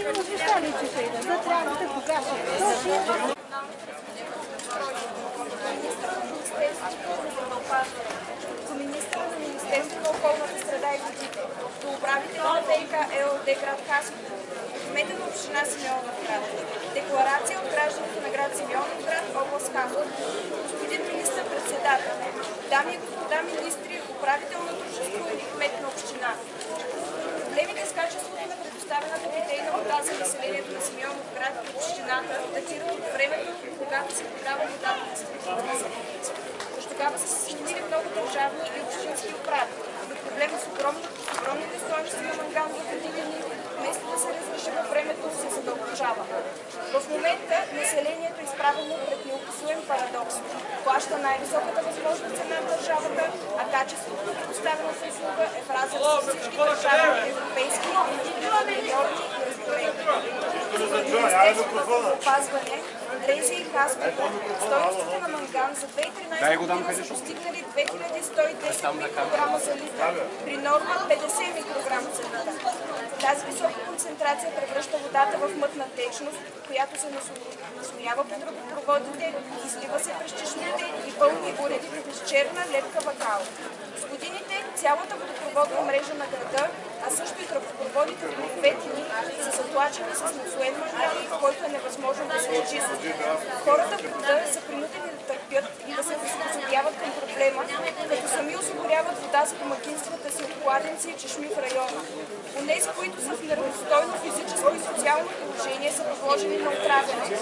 Министъра на Министерството на околната среда и водите, до управителя на ВиК ЕООД град Хасково, кмета на община Симеоновград. Декларация от гражданите на град Симеоновград, област Хасково. Господин министър-председател, дами и господа министри, управител на дружество и кмет на община. Проблемите с качеството на предоставената питейна вода за населението на Симеоновград и общината датират от времето, когато се подава водата на строителните. Тогава са се сменили много държавни и общински управи. Проблемът с огромните стойности на манган в водите ни, вместо да се разреши във времето, се задълбочава. В момента населението е изправено пред неописуем парадокс. Плаща най-високата възможна цена в държавата, а качеството на предоставената услуга е в разрез с всички държавни, европейски и международни норми и разпоредби. Министерството на здравеопазване, Дрези и Хасково, стойностите на манган за 2013 година са постигнали 2110 микрограма за литър, при норма 50 микрограма за литър. Тази висока концентрация превръща водата в мътна течност, която се наслоява по тръбопроводите, излива се през чешмите и пълни уредите с черна лепкава кал. С годините цялата водопроводна мрежа на града, а също и тръбопроводите до Ветини са затлачени с наслоен манган, който е невъзможно да се очисти. Хората в града са принудени да търпят и да се приспособяват към проблема, като сами осигуряват вода за домакинствата си от кладенци и чешми в района. Онези, които са в неравностойно физическо и социално положение, са подложени на отравяне.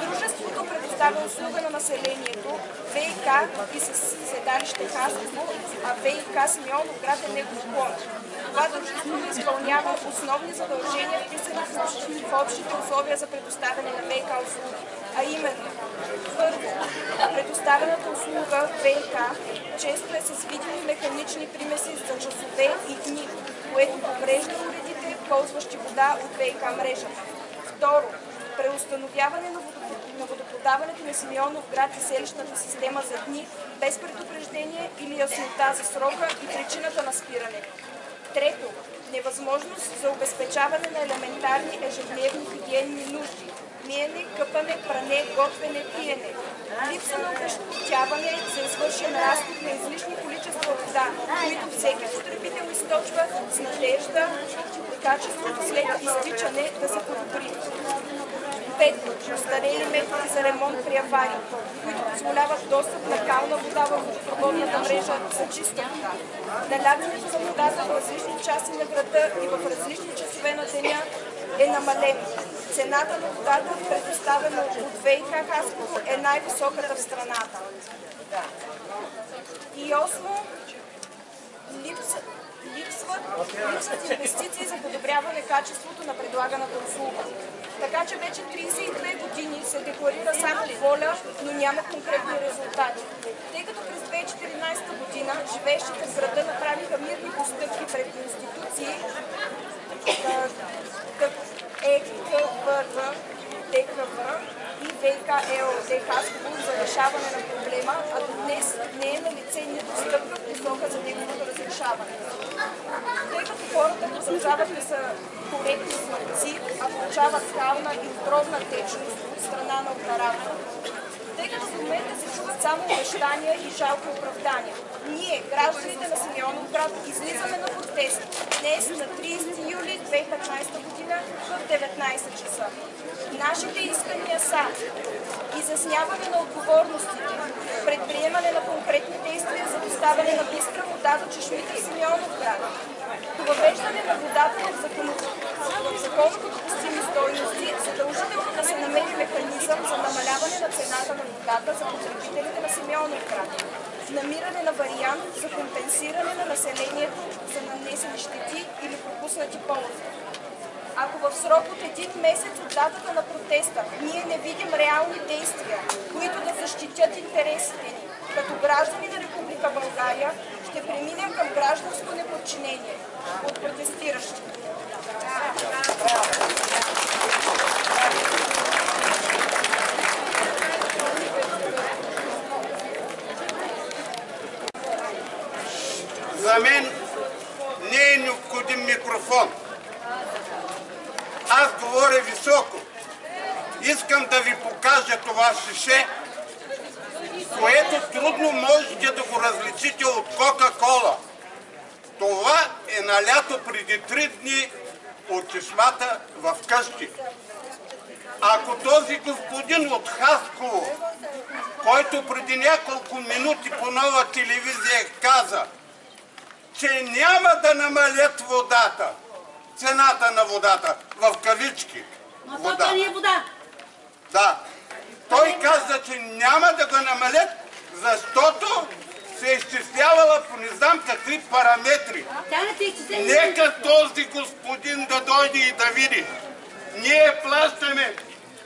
Дружеството предоставя услуга на населението, ВиК и със седалище Хасково, а ВиК Симеоновград е негов клон. Това дружество не изпълнява основни задължения, вписани в общите условия за предоставяне на ВиК услуги, а именно: първо, предоставената услуга ВиК често е с видими механични примеси за часове и дни, което поврежда уредите, ползващи вода от ВиК мрежата. Второ, преустановяване на водоподаването на Симеоновград и селищната система за дни без предупреждение или яснота за срока и причината на спирането. Трето, невъзможност за обезпечаване на елементарни ежедневни хигиенни нужди – миене, къпане, пране, готвене, пиене. Липса на обезпечаване за извършен разход на излишни количества вода, които всеки потребител източва с надежда, качеството след изтичане да се подобри. Пето, устарели методи за ремонт при аварии, които позволяват достъп на кална вода в водопроводната мрежа за чиста вода. Налягането за водата в различни части на града и в различни часове на деня е намалено. Цената на водата, предоставена от ВиК Хасково, е най-високата в страната. И осмо, липсват инвестиции за подобряване качеството на предлаганата услуга. Така че вече 32 години се декларира само воля, но няма конкретни резултати. Тъй като през 2014 година живеещите в града направиха мирни постъпки пред институции ЕКВР, ДКВ и ВиК ЕООД Хасково за решаване на проблема, а до днес не е налице нито стъпка в посока за неговото разрешаване. Тъй като хората продължават да са коректни платци, а получават кална и отровна течност от страна на оператора. Тъй като в момента се чуват само обещания и жалки оправдания. Ние, гражданите на Симеоновград, излизаме на протест днес на 30 юли 2015 година в 19 часа. Нашите искания са изясняване на отговорностите, предприемане на конкретни действия за доставяне на бистра вода до чешмите в Симеоновград, въвеждане на водата в законно допустими стойности, задължително да се намери механизъм за намаляване на цената на водата за потребителите на Симеоновград, намиране на вариант за компенсиране на населението за нанесени щети или пропуснати ползи. Ако в срок от един месец от датата на протеста ние не видим реални действия, които да защитят интересите ни, като граждани на Република България, ще преминем към гражданско неподчинение от протестиращи. За мен не е необходим микрофон. Аз говоря високо. Искам да ви покажа това шише, което трудно можете да го различите от Кока-кола. Това е налято преди 3 дни от чешмата в къщи. Ако този господин от Хасково, който преди няколко минути по Нова телевизия каза, че няма да намалят водата, цената на водата, в кавички. Но това не е вода. Да. Той каза, че няма да го намалят, защото се е изчислявала по не знам какви параметри. Нека този господин да дойде и да види. Ние плащаме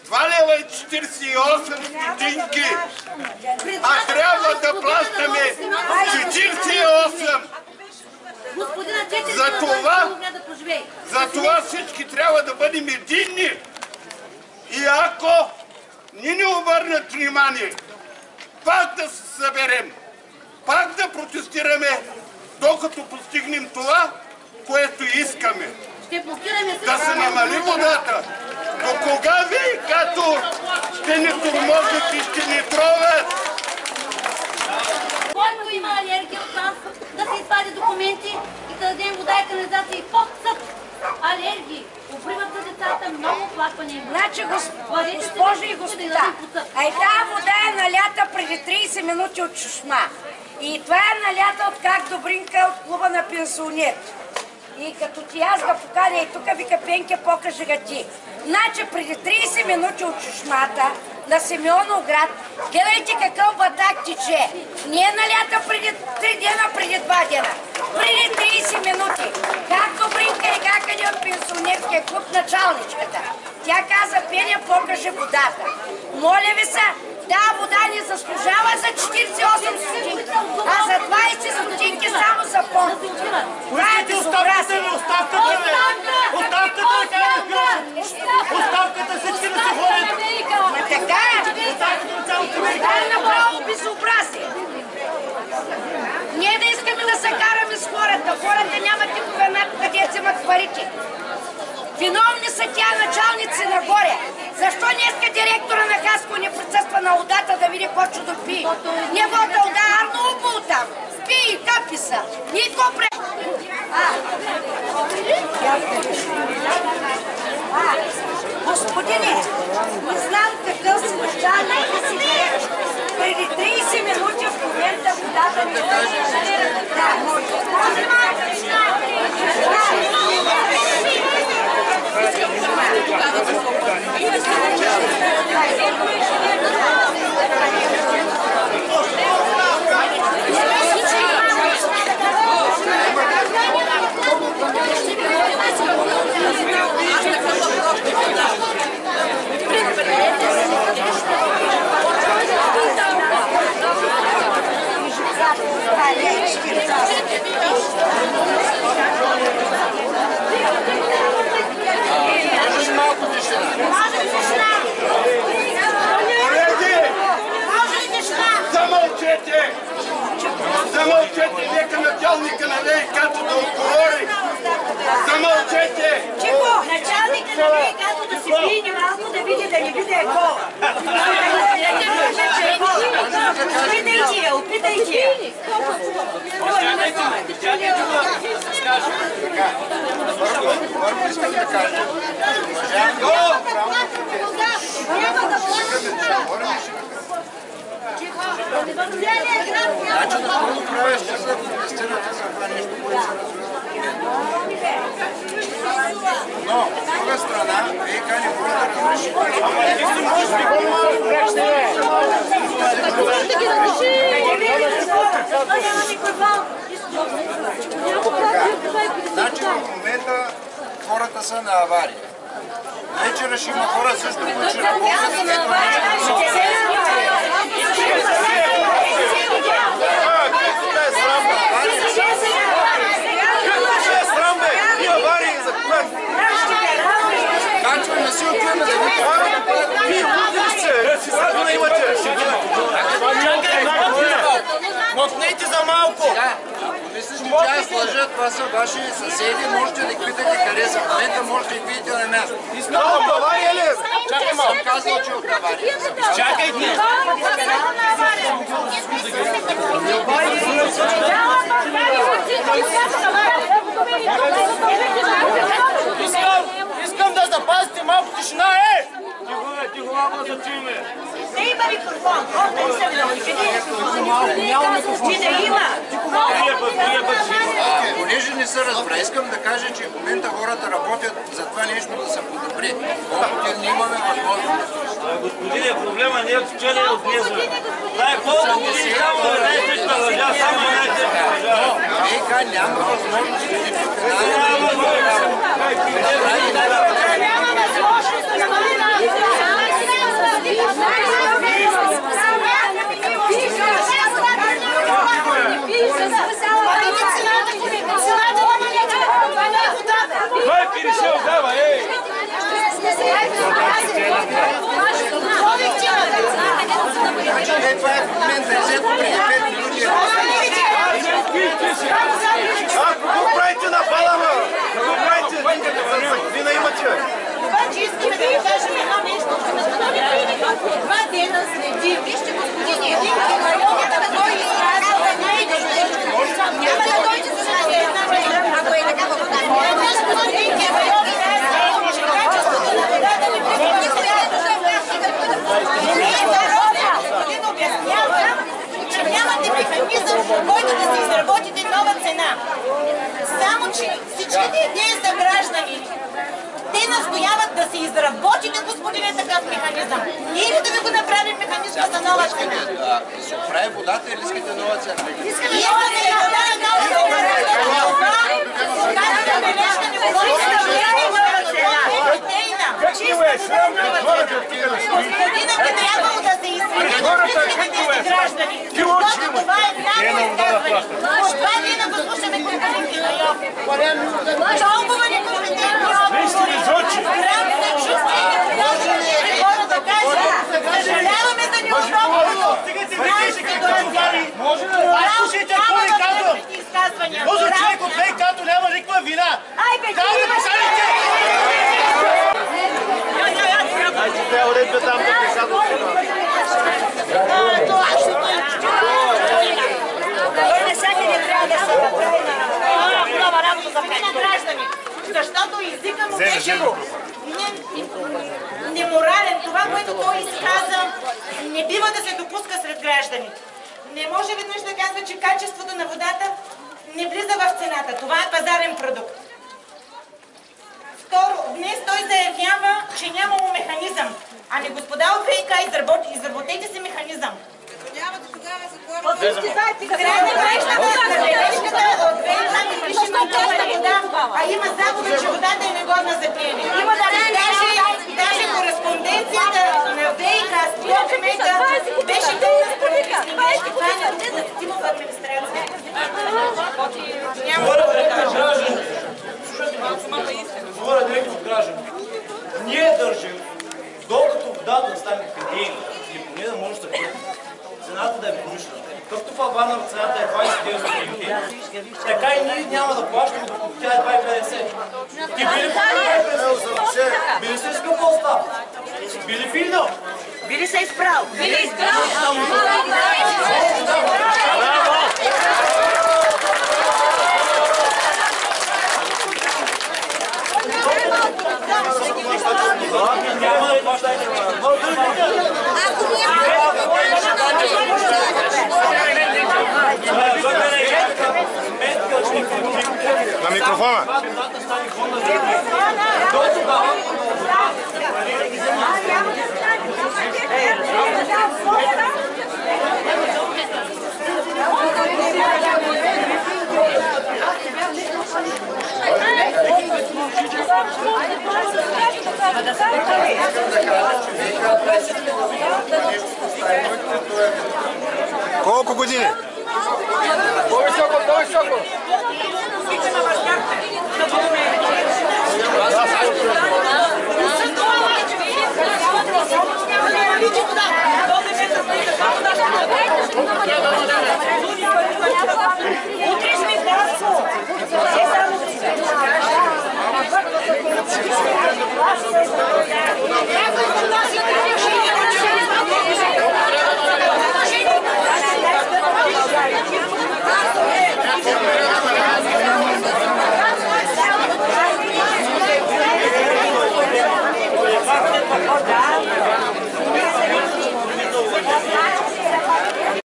2,48 стотинки, а трябва да плащаме 48. За това всички трябва да бъдем единни. И ако не обърнат внимание, пак да се съберем, пак да протестираме, докато постигнем това, което искаме. Да се намали водата. До кога вие, като ще ни тормозят и ще ни тровят? Който има алергия от нас, да се извади документи и да дадем вода и канализация и под съд. Алергии. Обриват за децата много оплаквания. Значи, госпожи и господа, тази вода е налята преди 30 минути от чешма. И това е налята от как Добринка от клуба на пенсионер. И като ти аз ga поканя и тук вика Пенке, покажи ga ти. Значи преди 30 минути от чешмата на Симеоновград, гледайте какъв батак тече. Не е налята преди 3 дена, преди 2 дена. Преди 30 минути. Как Добринка и как е от пенсионерския клуб началничката. Тя каза, Пеня, покажи водата. Моля ви се, тази вода не заслужава за 48 стотинки, а за 20 стотинки само за помп. Това е безобразие. Оставката всички да се ходят. Ма така е. Това е направо безобразие. Ние да искаме да се караме с хората. Хората нямат никога над къде вземат парите. Виновни са тя началници нагоре. Защо днеска директора на Хасково не присъства на водата да види какво чудо пие? Неговата вода Арно обул там. Пи и капи са. Нико пре... Господине, не знам какъв си началник да си директор. Преди 30 минути в момента водата ми е... Да, може. Замълчете, нека началника на ВИК-то да отговори. Замълчете! Чико, началника на ВИК-то да си пине малко да види, да не види е кола. Опитайте я, опитайте я. Но, от друга страна, ВИК не може да Значи в момента хората са на авария. Вечера ще има хора също, които ще работят. Мотнете за малко! че аз лъжа, това са ваши съседи, можете да ги питате къде са. В момента можете да ги видите на място. Искам от авария ли? Чакай малко. Съм казал, че от авария. Чакайте! Искам да запазите малко тишина, Тихо, малко да се чуеме. Не има микрофон. Няма микрофон. Понеже не се разбра, искам да кажа, че в момента хората работят за това нещо да се подобри. Колкото ние имаме възможност. Господине, проблема не е в вчера от днес. Дай колко години само една и съща лъжа, само една и съща лъжа. ВИК няма възможност да ни Кой перешел дава, това е в момента, взето преди 5 минути. Какво правите на балама? Какво правите? Вина имате. Обаче искаме да ви кажем едно нещо. Два дена следи. Вижте, господин един районите да дойде и казва да не е нещо. Няма да дойде за една района. Ако е така, господин район казва, качеството на водата не приема. Господин обяснява, че нямате механизъм, който да си изработите нова цена. Само, че всичките идеи за граждани, те настояват да се изработите, господине, такъв механизъм. Ние ли да ви го направим механизма за нова цена? Да се оправи водата или искате нова цена? Искаме нова цена. Казвате бележка, не говорите да влияе нова цена. Господина би трябвало да се извини на всичките тези граждани. Защото това е вярно изказване. От това ние да го слушаме господин Кирайов. Толкова некомпетентни отговори. Грам се чувства и не може хора да кажат. Съжаляваме за неудобното. Нашите дойдяли. Слушайте, какво ви казвам? Този човек от ВИК-то няма никаква вина. Те уредба там да приказват. Той не всяка не трябва да се направи нова работа за граждани. Защото езика му беше неморален. Това, което той изказа, не бива да се допуска сред гражданите. Не може веднъж да казва, че качеството на водата не влиза в цената. Това е пазарен продукт. Второ, днес той заявява, че нямало механизъм. Ами господа от ВИК, изработете си механизъм. Нямате тогава за кой Край на кращата, забележката от ВИК не пише на вода, а има заповед, че водата е негодна за пиене. Има даже кореспонденцията на ВИК с кмета беше пълна с правителствени грешки. Това е недопустимо в администрация. Говоря директно от граждани. Ние държим, докато водата стане питейна или поне да може да бъде, цената да е промишлена. Както в Албана цената е 29 линки, така и ние няма да плащаме, докато тя е 2,50. Ти били били се скъпал става? Били фидал? Били се изправ? Били изправ? Няма да плащайте. На микрофона. Колко години? По-високо, по-високо.